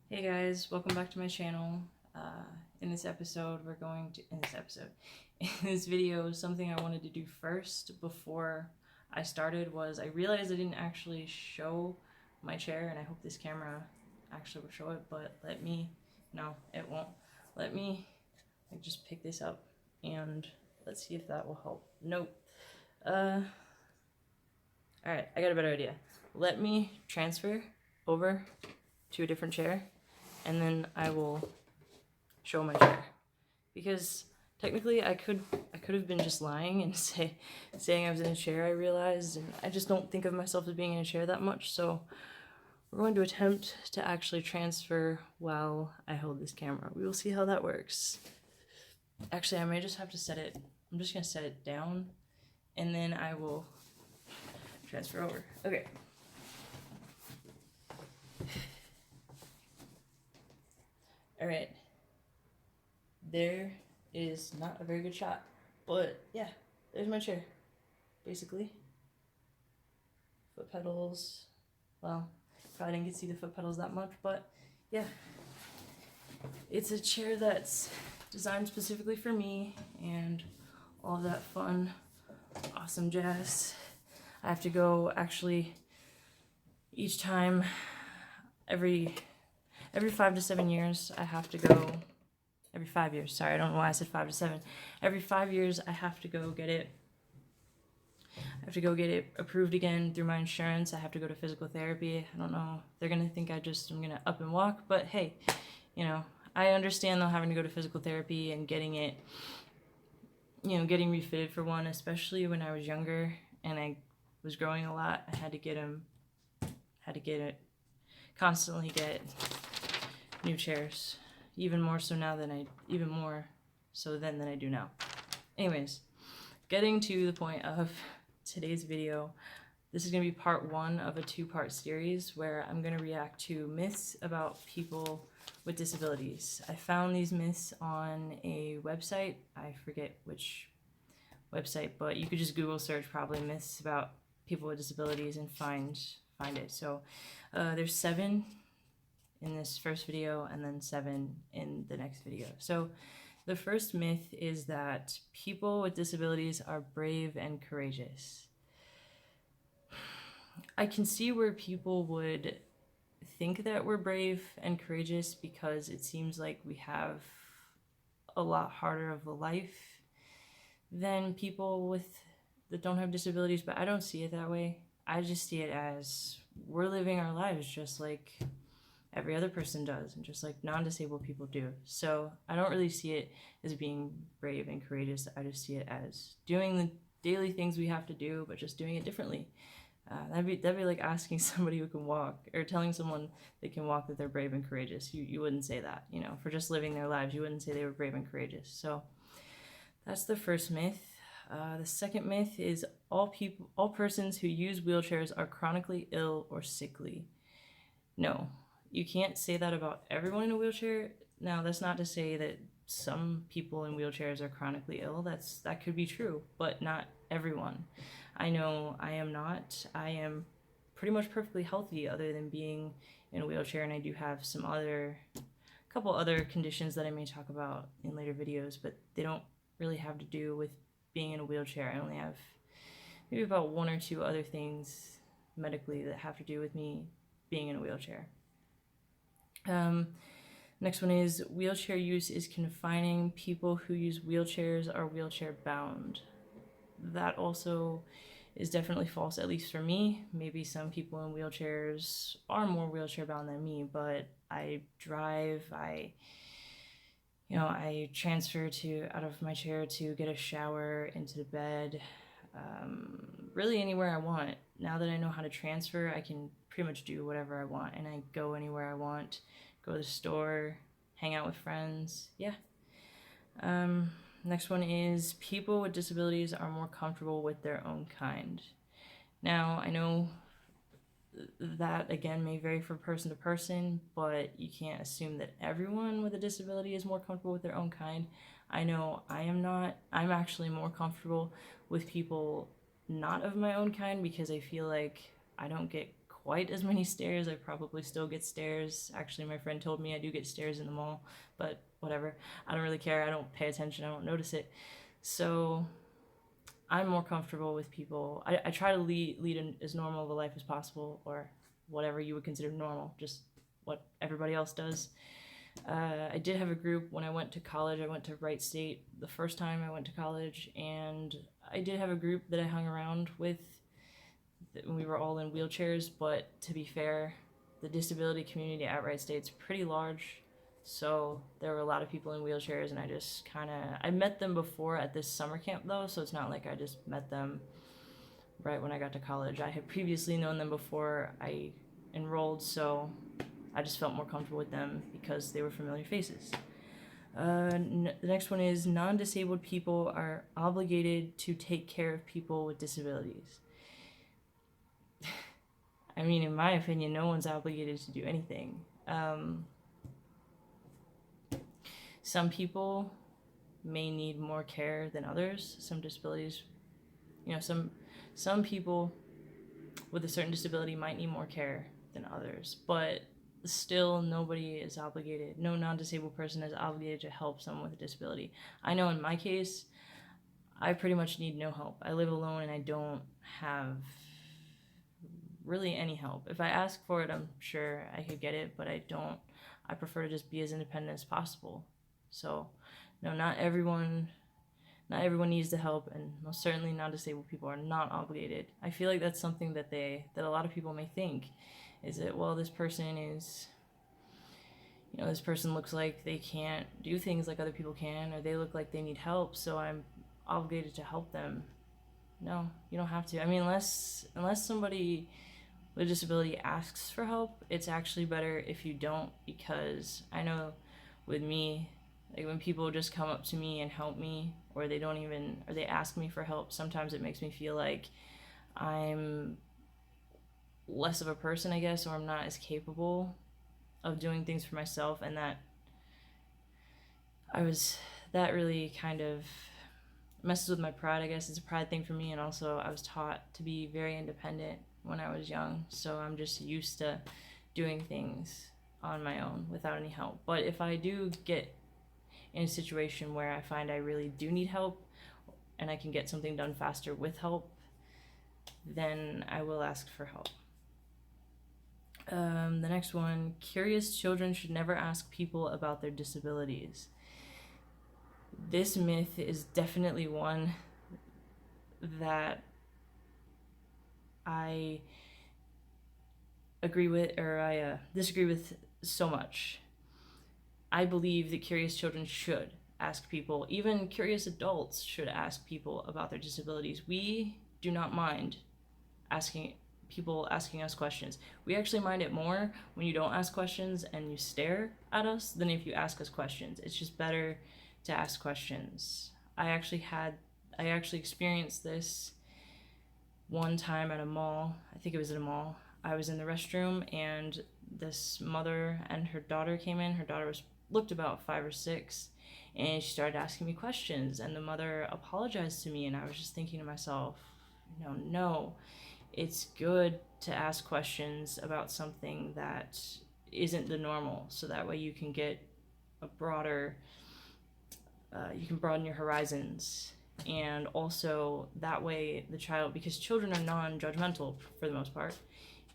Hey guys, welcome back to my channel. In this video, something I wanted to do first before I started was I realized I didn't actually show my chair, and I hope this camera actually will show it, but no, it won't. Let me just pick this up and let's see if that will help. Nope. Alright, I got a better idea. Let me transfer over to a different chair and then I will show my chair, because technically I could have been just lying and saying I was in a chair. I realized, and I just don't think of myself as being in a chair that much, so we're going to attempt to actually transfer while I hold this camera. We will see how that works. Actually, I may just have to set it, I'm just gonna set it down and then I will transfer over. Okay. All right. There is not a very good shot, but yeah, there's my chair, basically. Foot pedals, well, probably didn't get to see the foot pedals that much, but yeah. It's a chair that's designed specifically for me and all of that fun, awesome jazz. I have to go actually each time, every 5 to 7 years, I have to go. Every 5 years, sorry, I don't know why I said 5 to 7. Every 5 years, I have to go get it. I have to go get it approved again through my insurance. I have to go to physical therapy. I don't know. They're gonna think I'm gonna up and walk, but hey, you know, I understand though having to go to physical therapy and getting it, getting refitted for one, especially when I was younger and I was growing a lot. I had to constantly get new chairs. Even more so than I do now. Anyways, getting to the point of today's video, this is going to be part 1 of a 2-part series where I'm going to react to myths about people with disabilities. I found these myths on a website. I forget which website, but you could just Google search probably myths about people with disabilities and find it. So there's 7 in this first video and then 7 in the next video. So the first myth is that people with disabilities are brave and courageous. I can see where people would think that we're brave and courageous because it seems like we have a lot harder of a life than people that don't have disabilities, but I don't see it that way. I just see it as we're living our lives just like every other person does, and just like non-disabled people do. So I don't really see it as being brave and courageous. I just see it as doing the daily things we have to do, but just doing it differently. That'd be like asking somebody who can walk, or telling someone they can walk, that they're brave and courageous. You wouldn't say that, for just living their lives. You wouldn't say they were brave and courageous. So that's the first myth. The second myth is all persons who use wheelchairs are chronically ill or sickly. No. You can't say that about everyone in a wheelchair. Now, that's not to say that some people in wheelchairs are chronically ill. That could be true, but not everyone. I know I am not. I am pretty much perfectly healthy other than being in a wheelchair, and I do have a couple other conditions that I may talk about in later videos, but they don't really have to do with being in a wheelchair. I only have maybe about 1 or 2 other things medically that have to do with me being in a wheelchair. Next one is wheelchair use is confining. People who use wheelchairs are wheelchair bound. That also is definitely false, at least for me. Maybe some people in wheelchairs are more wheelchair bound than me, but I drive, I transfer out of my chair to get a shower, into the bed, really anywhere I want. Now that I know how to transfer, I can pretty much do whatever I want, and I go anywhere I want, go to the store, hang out with friends. Yeah. Next one is people with disabilities are more comfortable with their own kind. Now, I know that again may vary from person to person, but you can't assume that everyone with a disability is more comfortable with their own kind. I know I am not. I'm actually more comfortable with people not of my own kind because I feel like I don't get quite as many stares. I probably still get stares. Actually, my friend told me I do get stares in the mall, but whatever. I don't really care. I don't pay attention. I don't notice it. So I'm more comfortable with people. I try to lead as normal of a life as possible, or whatever you would consider normal, just what everybody else does. I did have a group when I went to college. I went to Wright State the first time I went to college, and I did have a group that I hung around with. We were all in wheelchairs, but to be fair, the disability community at Wright State's pretty large, so there were a lot of people in wheelchairs, and I met them before at this summer camp though, so it's not like I just met them right when I got to college. I had previously known them before I enrolled, so I just felt more comfortable with them because they were familiar faces. The next one is non-disabled people are obligated to take care of people with disabilities. I mean, in my opinion, no one's obligated to do anything. Some people may need more care than others. Some disabilities, some people with a certain disability might need more care than others, but still nobody is obligated. No non-disabled person is obligated to help someone with a disability. I know in my case, I pretty much need no help. I live alone and I don't have really any help. If I ask for it, I'm sure I could get it, but I don't. I prefer to just be as independent as possible. So, no, not everyone needs the help, and most certainly non-disabled people are not obligated. I feel like that's something that a lot of people may think, is that, well, this person looks like they can't do things like other people can, or they look like they need help, so I'm obligated to help them. No, you don't have to. I mean, unless somebody with a disability asks for help, it's actually better if you don't, because I know with me, like when people just come up to me and help me, or they ask me for help, sometimes it makes me feel like I'm less of a person, I guess, or I'm not as capable of doing things for myself, and that really kind of messes with my pride, I guess. It's a pride thing for me, and also I was taught to be very independent when I was young, so I'm just used to doing things on my own without any help. But if I do get in a situation where I find I really do need help and I can get something done faster with help, then I will ask for help. The next one, curious children should never ask people about their disabilities. This myth is definitely one that I agree with, or I disagree with so much. I believe that curious children should ask people, even curious adults should ask people about their disabilities. We do not mind people asking us questions. We actually mind it more when you don't ask questions and you stare at us than if you ask us questions. It's just better to ask questions. I actually experienced this one time at a mall. I think it was at a mall. I was in the restroom and this mother and her daughter came in. Her daughter looked about 5 or 6, and she started asking me questions, and the mother apologized to me, and I was just thinking to myself, no, it's good to ask questions about something that isn't the normal, so that way you can get you can broaden your horizons, and also that way the child, because children are non-judgmental for the most part,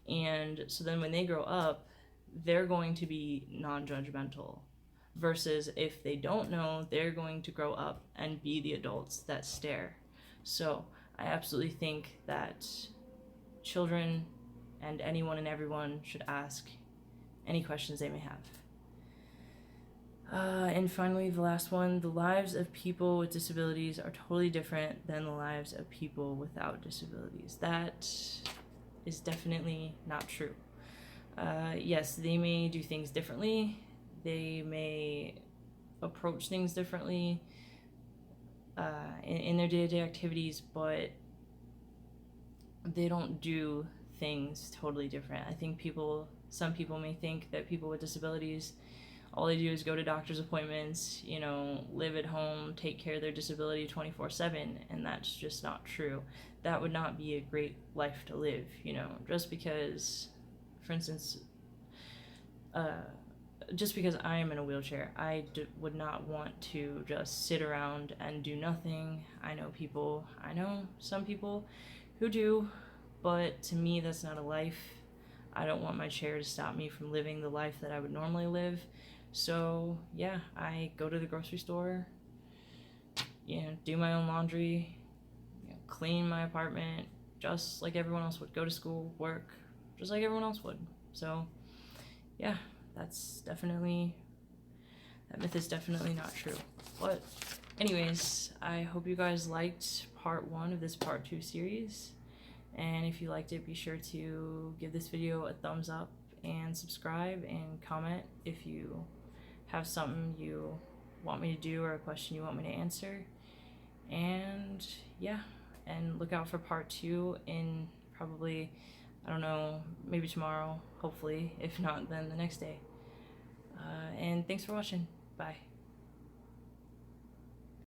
and so then when they grow up, they're going to be non-judgmental, versus if they don't know, they're going to grow up and be the adults that stare. So I absolutely think that children and anyone and everyone should ask any questions they may have. And finally, the last one, the lives of people with disabilities are totally different than the lives of people without disabilities. That is definitely not true. Yes, they may do things differently. They may approach things differently in their day-to-day activities, but they don't do things totally different. I think some people may think that people with disabilities, all they do is go to doctor's appointments, live at home, take care of their disability 24/7, and that's just not true. That would not be a great life to live, just because For instance, just because I am in a wheelchair, would not want to just sit around and do nothing. I know some people who do, but to me, that's not a life. I don't want my chair to stop me from living the life that I would normally live. So, yeah, I go to the grocery store, do my own laundry, clean my apartment, just like everyone else would. Go to school, work, just like everyone else would. So, yeah, that myth is definitely not true. But anyways, I hope you guys liked part 1 of this part 2 series. And if you liked it, be sure to give this video a thumbs up and subscribe and comment if you have something you want me to do or a question you want me to answer. And yeah, and look out for part 2 in probably, I don't know, maybe tomorrow, hopefully. If not, then the next day. And thanks for watching. Bye.